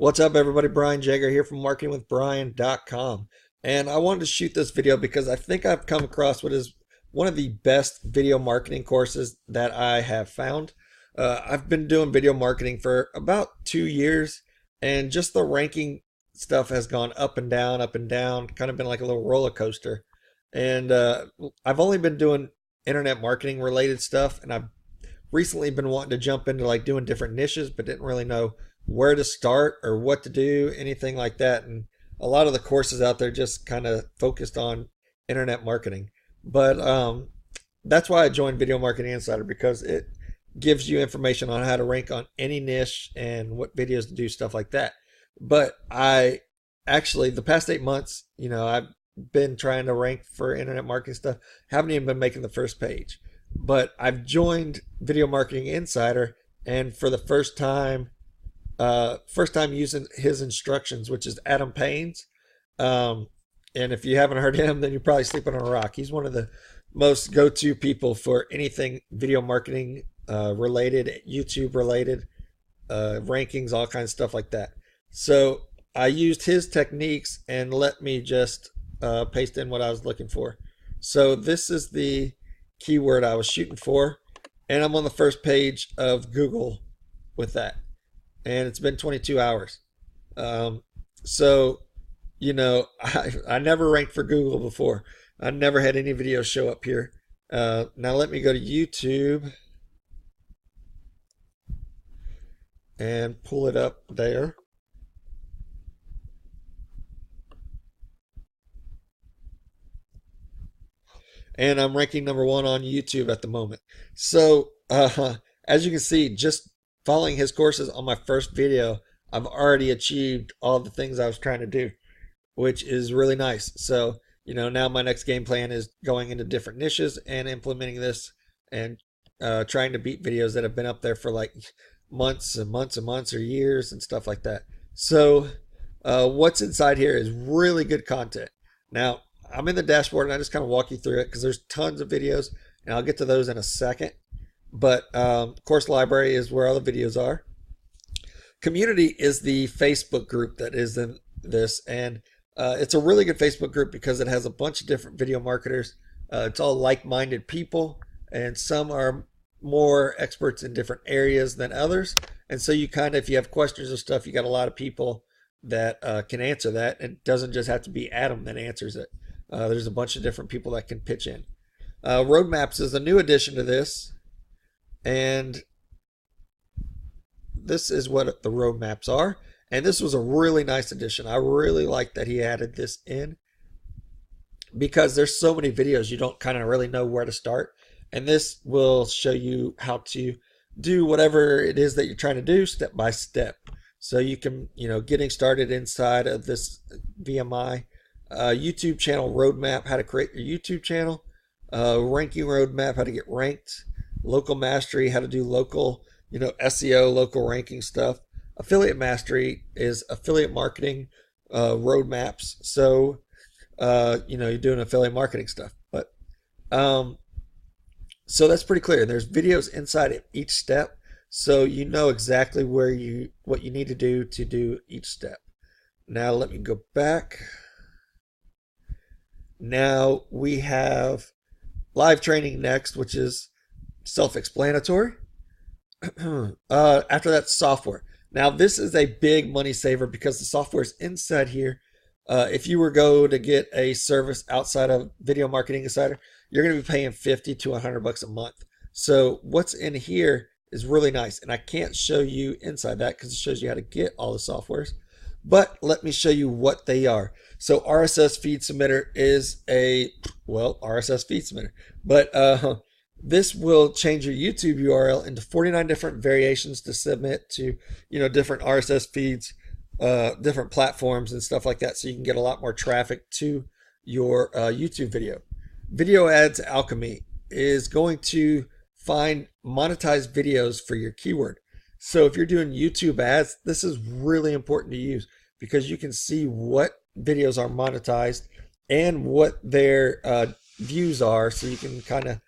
What's up, everybody? Brian Jager here from marketingwithbrian.com. And I wanted to shoot this video because I think I've come across what is one of the best video marketing courses that I have found. I've been doing video marketing for about 2 years, and just the ranking stuff has gone up and down, kind of been like a little roller coaster. And I've only been doing internet marketing related stuff, and I've recently been wanting to jump into like doing different niches, but didn't really know where to start or what to do, anything like that. And a lot of the courses out there just kind of focused on internet marketing. But that's why I joined Video Marketing Insider, because it gives you information on how to rank on any niche and what videos to do, stuff like that. But I actually, the past 8 months, I've been trying to rank for internet marketing stuff. Haven't even been making the first page. But I've joined Video Marketing Insider, and for the first time using his instructions, which is Adam Payne's. And if you haven't heard him, then you're probably sleeping on a rock. He's one of the most go-to people for anything video marketing related, YouTube related, rankings, all kinds of stuff like that. So I used his techniques, and let me just paste in what I was looking for. So this is the keyword I was shooting for, and I'm on the first page of Google with that. And it's been 22 hours. So, I never ranked for Google before. I never had any videos show up here. Now let me go to YouTube and pull it up there. And I'm ranking #1 on YouTube at the moment. So, as you can see, just following his courses on my first video, I've already achieved all the things I was trying to do, which is really nice. So, now my next game plan is going into different niches and implementing this, and trying to beat videos that have been up there for like months and months and months or years and stuff like that. So, what's inside here is really good content. Now, I'm in the dashboard, and I just kind of walk you through it because there's tons of videos, and I'll get to those in a second. But course library is where all the videos are. Community is the Facebook group that is in this, and it's a really good Facebook group because it has a bunch of different video marketers. It's all like-minded people, and some are more experts in different areas than others. And so you kind of, if you have questions or stuff, you got a lot of people that can answer that. It doesn't just have to be Adam that answers it. There's a bunch of different people that can pitch in. Roadmaps is a new addition to this. And this is what the roadmaps are. And this was a really nice addition. I really like that he added this in, because there's so many videos you don't kind of really know where to start. And this will show you how to do whatever it is that you're trying to do step by step. So you can, getting started inside of this VMI. YouTube channel roadmap, how to create your YouTube channel. Ranking roadmap, how to get ranked. Local mastery, how to do local, SEO, local ranking stuff. Affiliate mastery is affiliate marketing roadmaps. So, you're doing affiliate marketing stuff. But so that's pretty clear. There's videos inside of each step, so you know exactly what you need to do each step. Now let me go back. Now we have live training next, which is self-explanatory. After that, software. Now this is a big money saver because the software is inside here. If you were to get a service outside of Video Marketing Insider, you're going to be paying $50 to $100 a month. So what's in here is really nice, and I can't show you inside that because it shows you how to get all the softwares. But let me show you what they are. So RSS feed submitter is RSS feed submitter. But this will change your YouTube URL into 49 different variations to submit to, different RSS feeds, different platforms and stuff like that, so you can get a lot more traffic to your YouTube video. Video Ads Alchemy is going to find monetized videos for your keyword. So if you're doing YouTube ads, this is really important to use because you can see what videos are monetized and what their views are, so you can kind of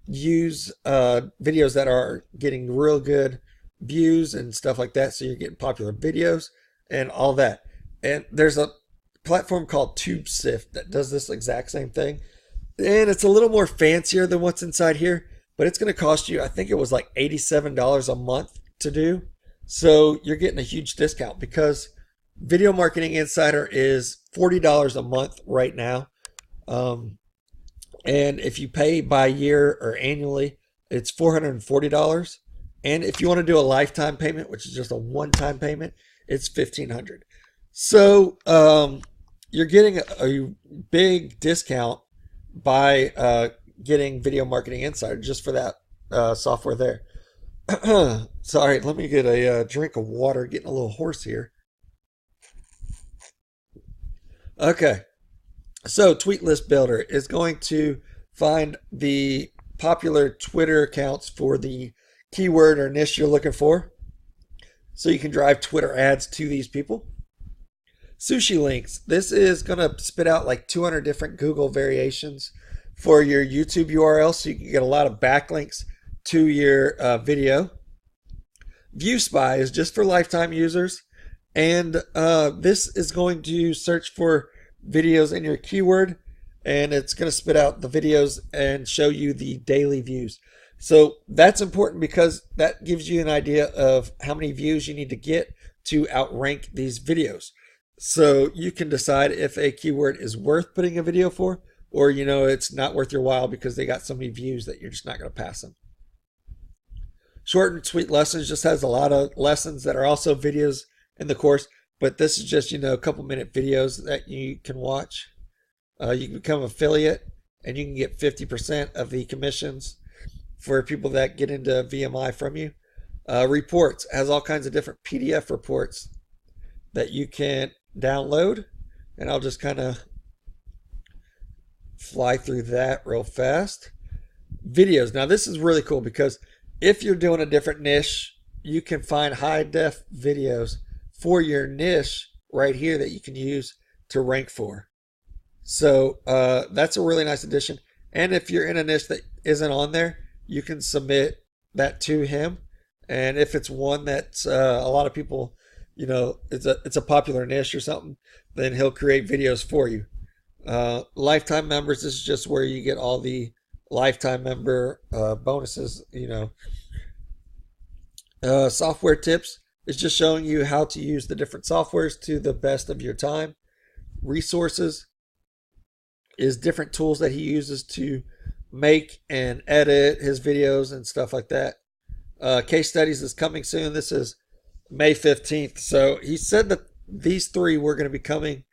use videos that are getting real good views and stuff like that, so you're getting popular videos. and all that. And there's a platform called TubeSift that does this exact same thing. And it's a little more fancier than what's inside here, but it's going to cost you, I think it was like $87 a month to do. So you're getting a huge discount because Video Marketing Insider is $40 a month right now. And if you pay by year or annually, it's $440. And if you want to do a lifetime payment, which is just a one-time payment, it's $1,500. So you're getting a big discount by getting Video Marketing Insider just for that software there. Sorry, let me get a drink of water. Getting a little hoarse here. Okay, so Tweet List Builder is going to find the popular Twitter accounts for the keyword or niche you're looking for, so you can drive Twitter ads to these people. Sushi Links. This is going to spit out like 200 different Google variations for your YouTube URL, so you can get a lot of backlinks to your video. ViewSpy is just for lifetime users, and this is going to search for videos in your keyword, and it's going to spit out the videos and show you the daily views. So that's important because that gives you an idea of how many views you need to get to outrank these videos. So you can decide if a keyword is worth putting a video for, or it's not worth your while because they got so many views that you're just not going to pass them. Short and Sweet Lessons just has a lot of lessons that are also videos in the course, but this is just a couple minute videos that you can watch. You can become an affiliate and you can get 50% of the commissions for people that get into VMI from you. Reports has all kinds of different PDF reports that you can download, and I'll just kind of fly through that real fast. Videos. Now this is really cool because if you're doing a different niche, you can find high def videos for your niche right here that you can use to rank for. So that's a really nice addition. And if you're in a niche that isn't on there, you can submit that to him. And if it's one that's a lot of people, it's a popular niche or something, then he'll create videos for you. Lifetime members, this is just where you get all the lifetime member bonuses. Software tips is just showing you how to use the different softwares to the best of your time. Resources is different tools that he uses to make and edit his videos and stuff like that. Case studies is coming soon. This is May 15th. So he said that these three were going to be coming.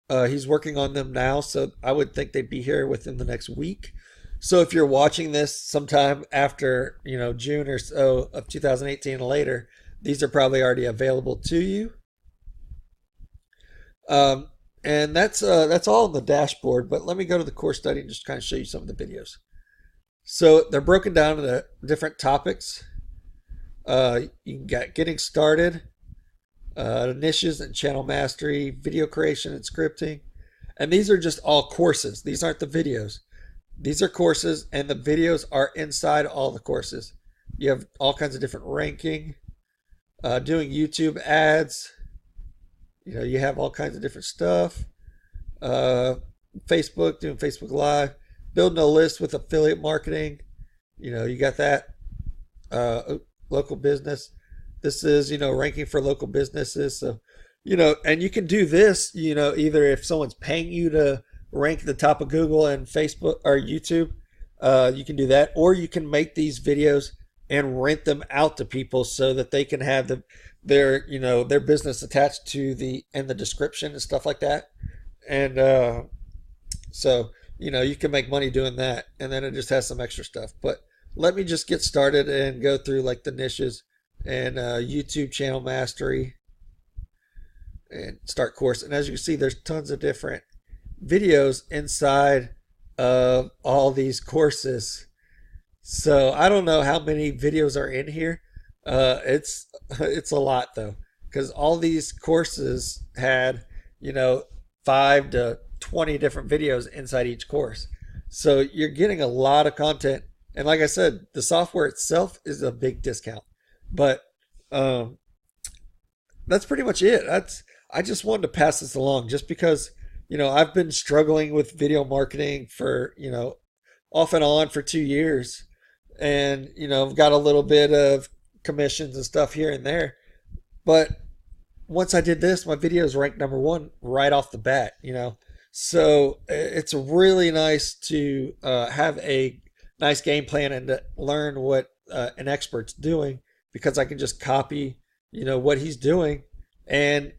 He's working on them now, so I would think they'd be here within the next week. So if you're watching this sometime after, June or so of 2018 and later, these are probably already available to you. And that's all on the dashboard, but let me go to the course study and just kind of show you some of the videos. So they're broken down into different topics. You can get getting started, niches and channel mastery, video creation and scripting. And these are just all courses. These aren't the videos. These are courses, and the videos are inside all the courses. You have all kinds of different ranking, doing YouTube ads. You have all kinds of different stuff. Facebook, doing Facebook Live, building a list with affiliate marketing. You got that. Local business. This is, ranking for local businesses. So, and you can do this, either if someone's paying you to rank at the top of Google and Facebook or YouTube, you can do that, or you can make these videos and rent them out to people so that they can have their business attached to the description and stuff like that. And so you can make money doing that, and then it just has some extra stuff. But let me just get started and go through like the niches and YouTube channel mastery and start course. And as you can see, there's tons of different videos inside of all these courses. So I don't know how many videos are in here. It's a lot though, because all these courses had 5 to 20 different videos inside each course. So you're getting a lot of content. And like I said, the software itself is a big discount, but the that's pretty much it. I just wanted to pass this along just because, I've been struggling with video marketing for, off and on for 2 years. And, I've got a little bit of commissions and stuff here and there. But once I did this, my videos ranked number one right off the bat. So it's really nice to have a nice game plan and to learn what an expert's doing because I can just copy, what he's doing and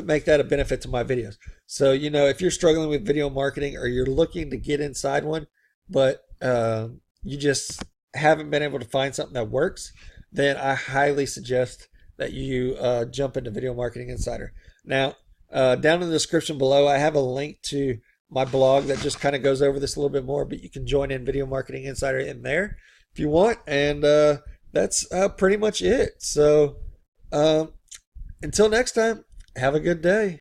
make that a benefit to my videos. So, if you're struggling with video marketing or you're looking to get inside one, but you just haven't been able to find something that works, then I highly suggest that you jump into Video Marketing Insider. Now, down in the description below, I have a link to my blog that just kind of goes over this a little bit more, but you can join in Video Marketing Insider in there if you want. And that's pretty much it. So until next time, have a good day.